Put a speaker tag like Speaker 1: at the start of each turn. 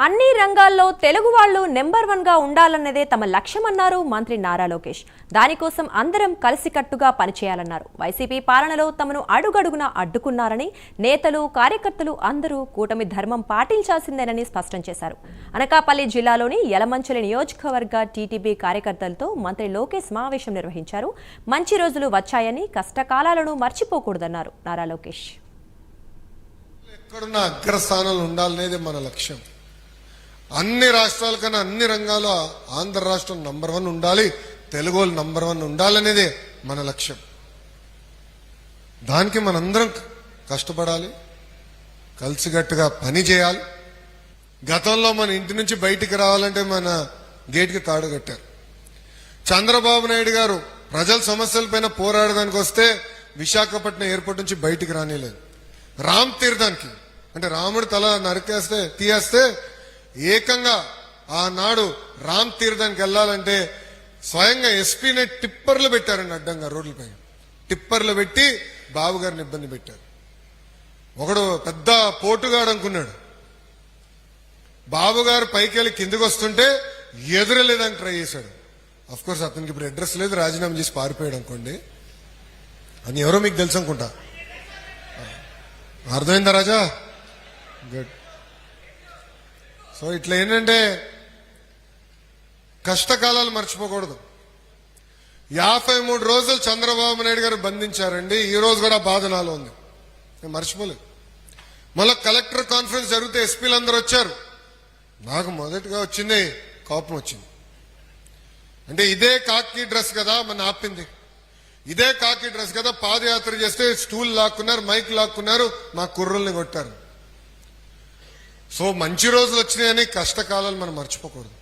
Speaker 1: అన్ని రంగాల్లో తెలుగు వాళ్ళు నెంబర్ 1 గా ఉండాలన్నదే తమ లక్ష్యమన్నారు మంత్రి నారా లోకేష్. దానికోసం అందరం కలిసికట్టుగా పనిచేయాలన్నారు. వైసీపీ పాలనలో తమను అడుగడుగునా అడ్డుకున్నారని, నేతలు కార్యకర్తలు అందరూ కూటమి ధర్మం పాటించాల్సిందేనని స్పష్టం చేశారు. అనకాపల్లి జిల్లాలోని యలమంచిలి నియోజకవర్గ టీటీపీ కార్యకర్తలతో మంత్రి లోకేష్ సమావేశం నిర్వహించారు. మంచి రోజులు వచ్చాయని, కష్టకాలాలను మర్చిపోకూడదన్నారు నారా లోకేష్.
Speaker 2: ఎక్కడున్న అగ్రస్థానాలు ఉండాలనేది మన లక్ష్యం. అన్ని రాష్ట్రాల కన్నా అన్ని రంగాల్లో ఆంధ్ర రాష్ట్రం నంబర్ 1 ఉండాలి, తెలుగు వాళ్ళు నంబర్ 1 ఉండాలనేదే మన లక్ష్యం. దానికి మనందరం కష్టపడాలి, కలిసిగట్టుగా పని చేయాలి. గతంలో మన ఇంటి నుంచి బయటికి రావాలంటే మన గేట్కి తాడు కట్టారు. చంద్రబాబు నాయుడు గారు ప్రజల సమస్యలపైన పోరాడడానికి వస్తే విశాఖపట్నం ఎయిర్పోర్ట్ నుంచి బయటికి రానిలేదు. రామ్ తీర్థానికి అంటే రాముడు తల నరికేస్తే తీయేస్తే ఏకంగా ఆనాడు రామ్ తీర్థానికి వెళ్లాలంటే స్వయంగా ఎస్పీనే టిప్పర్లు పెట్టారండి, అడ్డంగా రోడ్లపై టిప్పర్లు పెట్టి బాబు గారిని ఇబ్బంది పెట్టారు. ఒకడు పెద్ద పోటుగాడు అనుకున్నాడు. బాబు గారు పైకి వెళ్ళి కిందికి వస్తుంటే ఎదురలేదని ట్రై చేశాడు. అఫ్ కోర్స్ అతనికి ఇప్పుడు అడ్రస్ లేదు, రాజీనామా చేసి పారిపోయాడు అనుకోండి. అని ఎవరో మీకు తెలుసు అనుకుంటా. అర్థమైందా రాజా? గుడ్. సో ఇట్లా ఏంటంటే కష్టకాలాలు మర్చిపోకూడదు. 53 రోజులు చంద్రబాబు నాయుడు గారు బంధించారండి. ఈ రోజు కూడా బాధ నాలో ఉంది, నేను మర్చిపోలేదు. మళ్ళీ కలెక్టర్ కాన్ఫరెన్స్ జరిగితే ఎస్పీలు అందరూ వచ్చారు. నాకు మొదటిగా వచ్చింది కోపం వచ్చింది. అంటే ఇదే కాకి డ్రెస్ కదా మన ఆపింది, ఇదే కాకి డ్రెస్ కదా పాదయాత్ర చేస్తే స్టూల్ లాక్కున్నారు, మైక్ లాక్కున్నారు, మా కుర్రల్ని కొట్టారు. సో మంచి రోజులు వచ్చినాయని కష్టకాలాలు మనం మర్చిపోకూడదు.